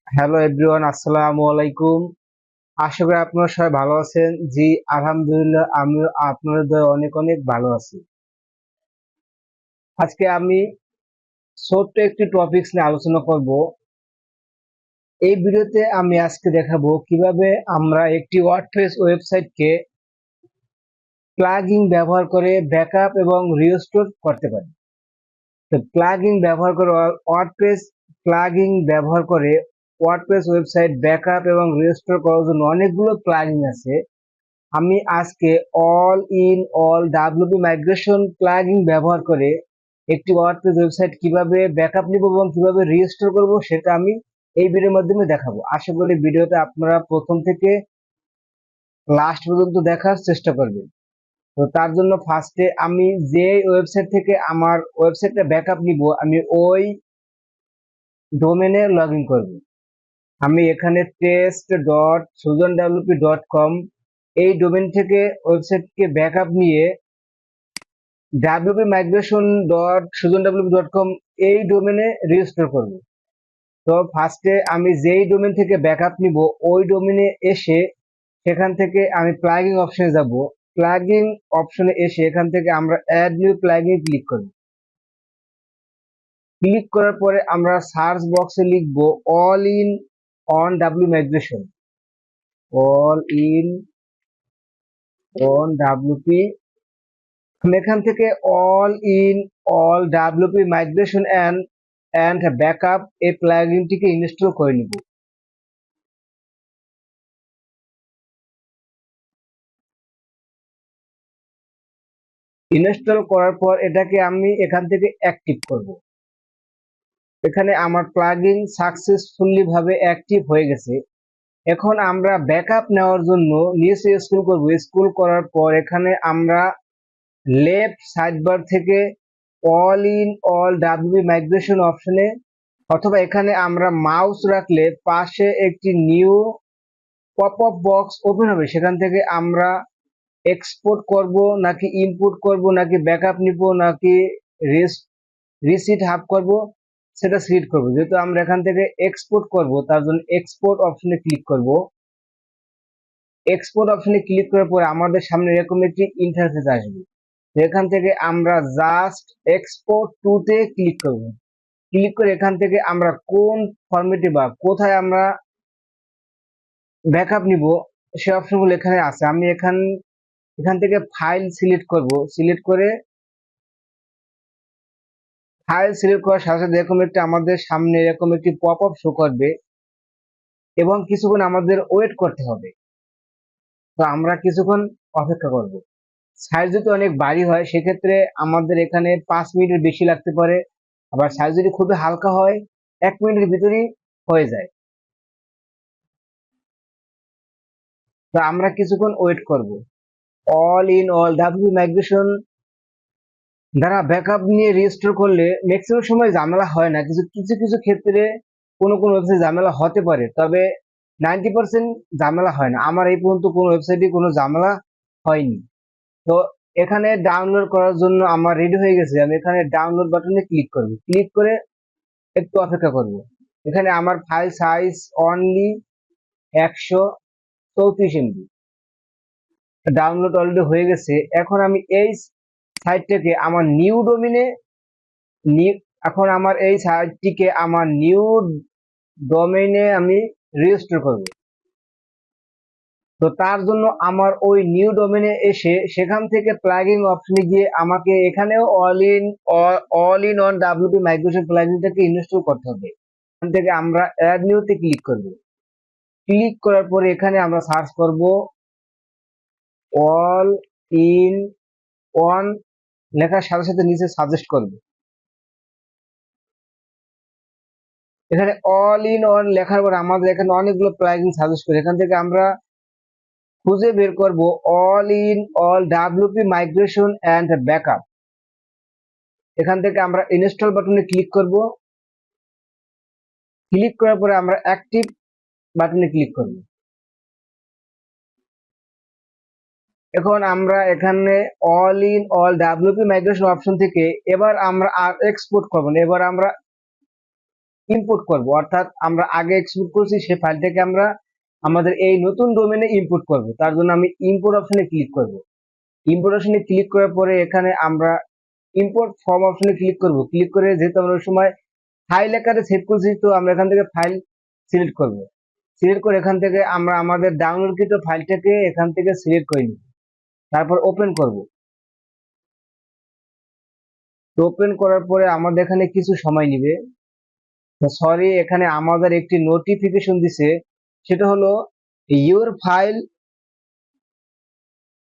Hello everyone, আসসালামু আলাইকুম। আশা করি আপনারা সবাই ভালো আছেন। জি, আলহামদুলিল্লাহ, আমি আপনাদের দয়ায় অনেক অনেক ভালো আছি। আজকে আমি ছোট্ট একটি টপিকস নিয়ে আলোচনা করব। এই ভিডিওতে আমি আজকে দেখাবো কিভাবে আমরা একটি ওয়ার্ডপ্রেস ওয়েবসাইটকে প্লাগইন ব্যবহার করে ব্যাকআপ এবং রিস্টোর করতে পারি। তো প্লাগইন ব্যবহার করে ওয়ার্ডপ্রেস প্লাগইন ব্যবহার করে ওয়ার্ডপ্রেস ওয়েবসাইট ব্যাকআপ এবং রিস্টোর করার জন্য অনেকগুলো প্লাগইন আছে। আমি আজকে all in all WP migration plugin ব্যবহার করে একটি ওয়ার্ডপ্রেস ওয়েবসাইট কিভাবে ব্যাকআপ নিব এবং কিভাবে রিস্টোর করব সেটা আমি এই ভিডিওর মাধ্যমে দেখাবো। আশা করি ভিডিওটা আপনারা প্রথম থেকে লাস্ট পর্যন্ত দেখার চেষ্টা করবেন। তো তার জন্য ফার্স্টে আমি যে ওয়েবসাইট থেকে আমার ওয়েবসাইটটা ব্যাকআপ নিব আমি ওই ডোমেনে লগ ইন করবো। আমি এখানে test.sujanwp.com এই ডোমেন থেকে ওয়েবসাইটকে ব্যাকআপ নিয়ে wp-migration.sujanwp.com এই ডোমেনে রেজিস্টার করব। তো ফার্স্টে আমি যেই ডোমেন থেকে ব্যাকআপ নিব ওই ডোমেনে এসে সেখান থেকে আমি প্লাগইন অপশনে যাব। প্লাগইন অপশনে এসে এখান থেকে আমরা অ্যাড নিউ প্লাগইন ক্লিক করব। ক্লিক করার পরে আমরা সার্চ বক্সে লিখব all in on W migration, all in one WP. এখান থেকে all in all WP migration and backup এই প্লাগইনটিকে ইনস্টল করে নিব। ইনস্টল করার পর এটাকে আমি এখান থেকে অ্যাক্টিভ করব। এখানে আমার প্লাগইন সাকসেসফুলি ভাবে অ্যাক্টিভ হয়ে গেছে। এখন আমরা ব্যাকআপ নেওয়ার জন্য নিচে স্ক্রল করব। স্ক্রল করার পর এখানে আমরা লেফট সাইড বার থেকে all in all WP migration অপশনে অথবা এখানে আমরা মাউস রাখলে পাশে একটি নিউ পপআপ বক্স ওপেন হবে। সেখান থেকে আমরা এক্সপোর্ট করব নাকি ইম্পোর্ট করব নাকি ব্যাকআপ নিব নাকি রিসিট হাব করব সেটা সিলেক্ট করব। যেহেতু আমরা এখান থেকে এক্সপোর্ট করব তার জন্য এক্সপোর্ট অপশনে ক্লিক করব। এক্সপোর্ট অপশনে ক্লিক করার পরে আমাদের সামনে এরকম একটি ইন্টারফেস আসবে। এখান থেকে আমরা জাস্ট এক্সপোর্ট টু তে ক্লিক করব। ক্লিক করে এখান থেকে আমরা কোন ফরম্যাটে বা কোথায় আমরা ব্যাকআপ নিব সে অপশনগুলো এখানে আছে। আমি এখান থেকে ফাইল সিলেক্ট করব। সিলেক্ট করে ফাইল সিলেক্ট করার সাথে সাথে এরকম একটি আমাদের সামনে এরকম একটি পপ আপ শো করবে এবং কিছুক্ষণ আমাদের ওয়েট করতে হবে। তো আমরা কিছুক্ষণ অপেক্ষা করব। সাইজ যদি অনেক ভারী হয় সেক্ষেত্রে আমাদের এখানে 5 মিনিটের বেশি লাগতে পারে, আবার সাইজ যদি খুবই হালকা হয় 1 মিনিটের ভিতরেই হয়ে যায়। তো আমরা কিছুক্ষণ ওয়েট করব। All in all W migration দ্বারা ব্যাকআপ নিয়ে রেজিস্টার করলে ম্যাক্সিমাম সময় ঝামেলা হয় না। কিছু কিছু কিছু ক্ষেত্রে কোনো ওয়েবসাইট ঝামেলা হতে পারে, তবে 90% ঝামেলা হয় না। আমার এই পর্যন্ত কোনো ওয়েবসাইটে কোনো ঝামেলা হয়নি। তো এখানে ডাউনলোড করার জন্য আমার রেডি হয়ে গেছে। আমি এখানে ডাউনলোড বাটনে ক্লিক করব। ক্লিক করে একটু অপেক্ষা করব। এখানে আমার file size only 134 MB। Download already হয়ে গেছে। এখন আমি এই সাইটটাকে আমার নিউ ডোমেনে এখন আমার এই সাইটটিকে আমার নিউ ডোমেইনে আমি রেজিস্টার করব। তো তার জন্য আমার ওই নিউ ডোমেনে এসে সেখান থেকে প্লাগইন অপশনে গিয়ে আমাকে এখানেও all in one WP migration প্লাগইনটাকে ইনস্টল করতে হবে। এখান থেকে আমরা অ্যাড নিউতে ক্লিক করব। ক্লিক করার পরে এখানে আমরা সার্চ করব অল ইন অন লেখার সাথে সাথে নিচে সাজেস্ট করবে। এখানে অল ইন অন লেখার পর আমাদের এখানে অনেকগুলো প্লাগইন সাজেস্ট করে। এখান থেকে আমরা খুঁজে বের করব all in all WP migration and backup. এখান থেকে আমরা ইনস্টল বাটনে ক্লিক করব। ক্লিক করার পরে আমরা অ্যাক্টিভ বাটনে ক্লিক করব। এখন আমরা এখানে all in all WP migration option থেকে এবার আমরা আর এক্সপোর্ট করব না। এবার আমরা ইম্পোর্ট করব, অর্থাৎ আমরা আগে এক্সপোর্ট করছি সেই ফাইলটাকে আমরা আমাদের এই নতুন ডোমেনে ইম্পোর্ট করব। তার জন্য আমি ইম্পোর্ট অপশনে ক্লিক করব। ইম্পোর্ট অপশনে ক্লিক করার পরে এখানে আমরা ইম্পোর্ট ফর্ম অপশনে ক্লিক করব। ক্লিক করে যেহেতু আমরা ওই সময় ফাইল আকারে সেভ করছি, তো আমরা এখান থেকে ফাইল সিলেক্ট করব। সিলেক্ট করে এখান থেকে আমরা আমাদের ডাউনলোডকৃত ফাইলটাকে এখান থেকে সিলেক্ট করে নিব। তারপর ওপেন করব। তো ওপেন করার পরে আমাদের এখানে কিছু সময় নেবে। তো সরি, এখানে আমাদের একটি নোটিফিকেশন দিছে, সেটা হলো your file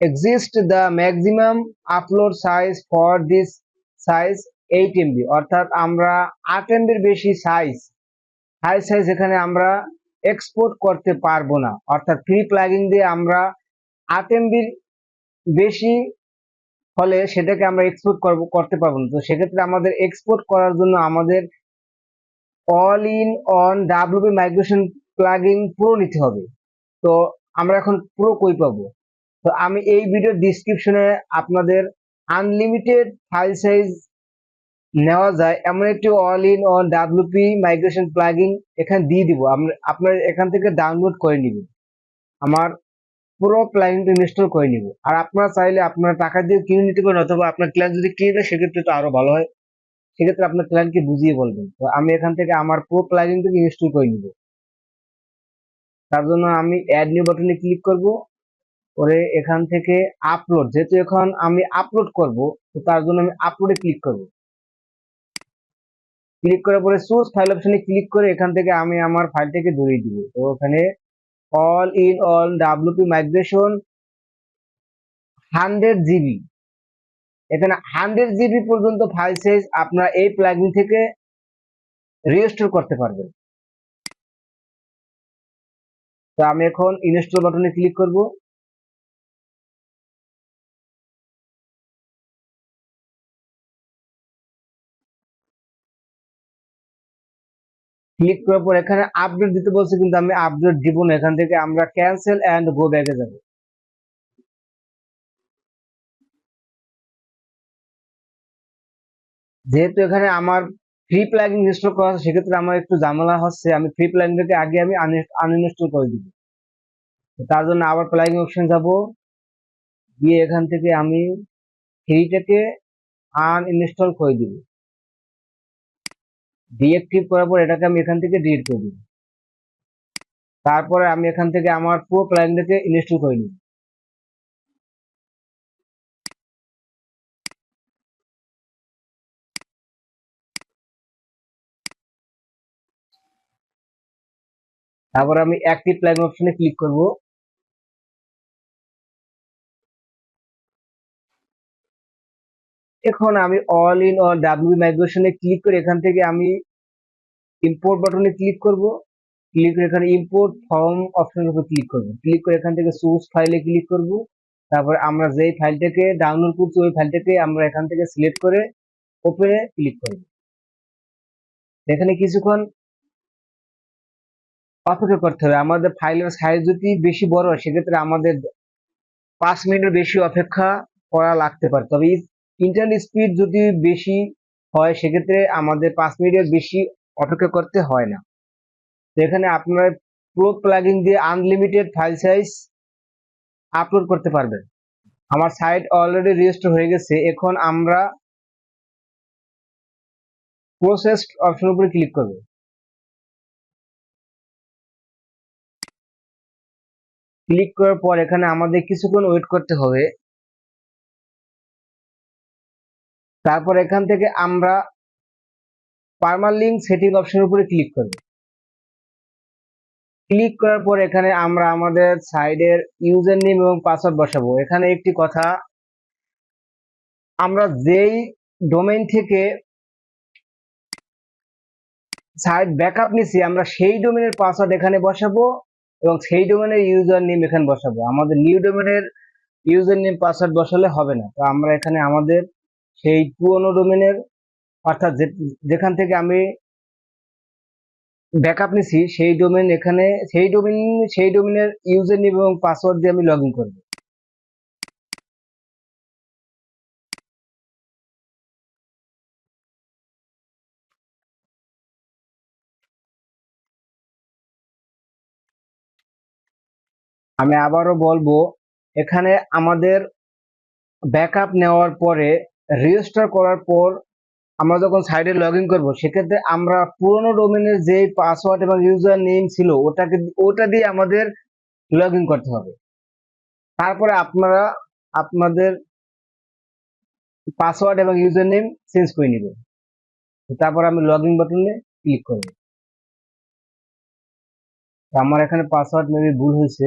exist the maximum upload size for this size 8 MB, অর্থাৎ আমরা 8 MB বেশি হাই সাইজ এখানে আমরা এক্সপোর্ট করতে পারবো না, অর্থাৎ ফ্রি প্লাগইন দিয়ে আমরা 8 MB বেশি হলে সেটাকে আমরা এক্সপোর্ট করতে পারবো না। তো সেক্ষেত্রে আমাদের এক্সপোর্ট করার জন্য আমাদের all in one WP migration plugin pro নিতে হবে। তো আমরা এখন প্রো কই পাবো? তো আমি এই ভিডিওর ডিসক্রিপশনে আপনাদের আনলিমিটেড ফাইল সাইজ নেওয়া যায় এমন একটি all in one WP migration plugin এখানে দিয়ে দিব। আপনার এখান থেকে ডাউনলোড করে নিবেন, আমার পুরো প্লাগইনটা ইনস্টল করে নিব। আর আপনারা চাইলে আপনার টাকা দিয়ে কিনে নিতে পারেন, অথবা আপনার ক্লায়েন্ট যদি কিনে দেয় সেক্ষেত্রে তো আরো ভালো হয়। সেক্ষেত্রে আপনার ক্লায়েন্টকে বুঝিয়ে বলবেন। তো আমি এখান থেকে আমার পুরো প্লাগইনটাকে ইনস্টল করে নিব। তার জন্য আমি অ্যাড নিউ বাটনে ক্লিক করব। পরে এখান থেকে আপলোড, যেহেতু এখন আমি আপলোড করব, তো তার জন্য আমি আপলোডে ক্লিক করব। ক্লিক করার পরে সোর্স ফাইল অপশনে ক্লিক করে এখান থেকে আমি আমার ফাইলটাকে ধরিয়ে দিব। তো ওখানে all in all WP migration 100 GB, এখানে 100 GB পর্যন্ত ফাইল সাইজ আপনারা এই প্লাগইন থেকে রিস্টোর করতে পারবেন। তো আমি এখন ইনস্টল বাটনে ক্লিক করব। ক্লিক করার পর এখানে আপডেট দিতে বলছে, কিন্তু আমি আপডেট দিব না। এখান থেকে আমরা ক্যান্সেল এন্ড গো ব্যাকে যাব। যেহেতু এখানে আমার ফ্রি প্লাগইন ইনস্টল করা আছে, সেক্ষেত্রে আমার একটু ঝামেলা হচ্ছে। আমি ফ্রি প্লাগইনটাকে আগে আমি আনইনস্টল করে দিব। তার জন্য আবার প্লাগইন অপশন যাব, গিয়ে এখান থেকে আমি ফ্রিটাকে আনইনস্টল করে দিব। ডিএক্টিভ করার পর এটাকে আমি এখান থেকে ডিলিট করে দিব। তারপরে আমি এখান থেকে আমার পুরো প্লাগইনটাকে ইনস্টল করে নিব। তারপর আমি অ্যাক্টিভ প্লাগইন অপশনে ক্লিক করব। এখন আমি অল ইন অল ডাব্লিউ মাইগ্রেশনে ক্লিক করে এখান থেকে আমি ইম্পোর্ট বাটনে ক্লিক করব। ক্লিক করে এখানে ইম্পোর্ট ফর্ম অপশনের উপর ক্লিক করব। ক্লিক করে এখান থেকে সোর্স ফাইলে ক্লিক করব। তারপর আমরা যেই ফাইলটাকে ডাউনলোড করছি ওই ফাইলটাকে আমরা এখান থেকে সিলেক্ট করে ওপেনে ক্লিক করব। এখানে কিছুক্ষণ অপেক্ষা করতে হবে। আমাদের ফাইলের সাইজ যদি বেশি বড় হয় সেক্ষেত্রে আমাদের 5 মিনিটের বেশি অপেক্ষা করা লাগতে পারে। তবে ইন্টারনেট স্পিড যদি বেশি হয় সেক্ষেত্রে আমাদের 5 মিনিটের বেশি অপেক্ষা করতে হয় না। তো এখানে আপনার প্রো প্লাগইন দিয়ে আনলিমিটেড ফাইল সাইজ আপলোড করতে পারবেন। আমার সাইট অলরেডি রেজিস্টার হয়ে গেছে। এখন আমরা প্রসেস অপশনের উপরে ক্লিক করব। ক্লিক করার পর এখানে আমাদের কিছুক্ষণ ওয়েট করতে হবে। তারপর এখান থেকে আমরা পারমালিঙ্ক সেটিং অপশনের উপরে ক্লিক করব। ক্লিক করার পর এখানে আমরা আমাদের সাইডের ইউজার নেম এবং পাসওয়ার্ড বসাবো। এখানে একটি কথা, আমরা যেই ডোমেইন থেকে সাইট ব্যাকআপ নিছি আমরা সেই ডোমেইনের পাসওয়ার্ড এখানে বসাবো এবং সেই ডোমেইনের ইউজার নেম এখানে বসাবো। আমাদের নিউ ডোমেইনের ইউজার নেম পাসওয়ার্ড বসালে হবে না। তো আমরা এখানে আমাদের সেই পুরনো ডোমেইনের, অর্থাৎ যেখান থেকে আমি ব্যাকআপ নিছি সেই ডোমেইন, এখানে সেই ডোমেইনের ইউজার নেম এবং পাসওয়ার্ড দিয়ে আমি লগ ইন করবো। আমি আবারও বলবো, এখানে আমাদের ব্যাকআপ নেওয়ার পরে রেজিস্টার করার পর আমরা যখন সাইটে লগ ইন করবো, সেক্ষেত্রে আমরা পুরোনো ডোমেনের যে পাসওয়ার্ড এবং ইউজার নেম ছিল ওটা দিয়ে আমাদের লগ ইন করতে হবে। তারপরে আপনারা আপনাদের পাসওয়ার্ড এবং ইউজার নেম চেঞ্জ করে নেবেন। তারপর আমি লগ ইন বাটনে ক্লিক করব। আমার এখানে পাসওয়ার্ড মেবি ভুল হয়েছে।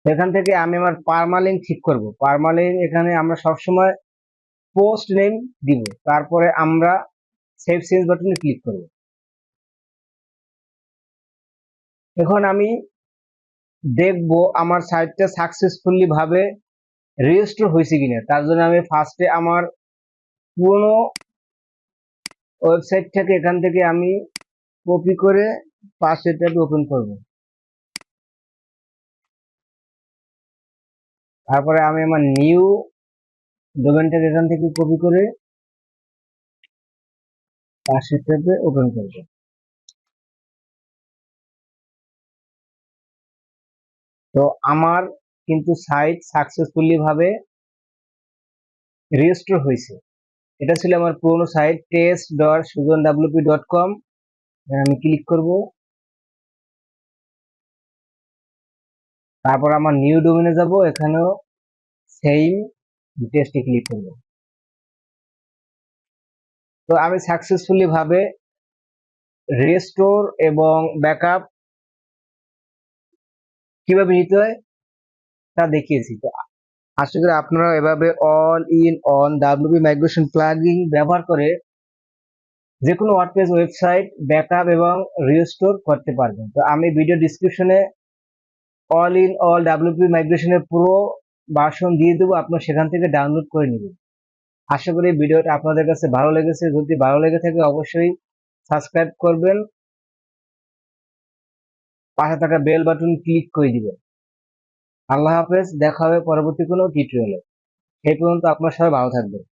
এখান থেকে আমি আমার পার্মালিঙ্ক ঠিক করব। পার্মালিঙ্ক এখানে আমরা সবসময় পোস্ট নেম দিব, তারপরে আমরা সেভ চেঞ্জ বাটনে ক্লিক করব। এখন আমি দেখব আমার সাইটটা সাকসেসফুলি ভাবে রেজিস্টার হয়েছে কিনা। তার জন্য আমি ফার্স্টে আমার পুরোনো ওয়েবসাইট থেকে এখান থেকে আমি কপি করে পাসওয়ার্ডটা ওপেন করব। তারপরে আমি আমার নিউ ডোমেনটাকে এখান থেকে কপি করে পাসওয়ার্ডটাকে ওপেন করব। তো আমার কিন্তু সাইট সাকসেসফুলি ভাবে রেজিস্টার হয়েছে। এটা ছিল আমার পুরোনো সাইট test.sujanwp.com। আমি ক্লিক করব। তারপর আমার নিউ ডোমেনে যাব, এখানেও সেম টেস্টে ক্লিক করব। তো আমি সাকসেসফুলি ভাবে রেস্টোর এবং ব্যাকআপ কিভাবে নিতে হয় তা দেখিয়েছি। তো আশা করি আপনারা এভাবে all in one WP migration plugin ব্যবহার করে যে কোনো ওয়ার্ডপ্রেস ওয়েবসাইট ব্যাকআপ এবং রিস্টোর করতে পারবেন। তো আমি ভিডিও ডিসক্রিপশনে অল ইন অল ডাব্লিউপি মাইগ্রেশনের পুরো ভার্সন দিয়ে দেবো, আপনারা সেখান থেকে ডাউনলোড করে নেবেন। আশা করি ভিডিওটা আপনাদের কাছে ভালো লেগেছে। যদি ভালো লেগে থাকে অবশ্যই সাবস্ক্রাইব করবেন, পাশে থাকা বেল বাটন ক্লিক করে দিবেন। আল্লাহ হাফেজ, দেখা হবে পরবর্তী কোনো টিউটোরিয়ালে। সেই পর্যন্ত আপনার সবাই ভালো থাকবেন।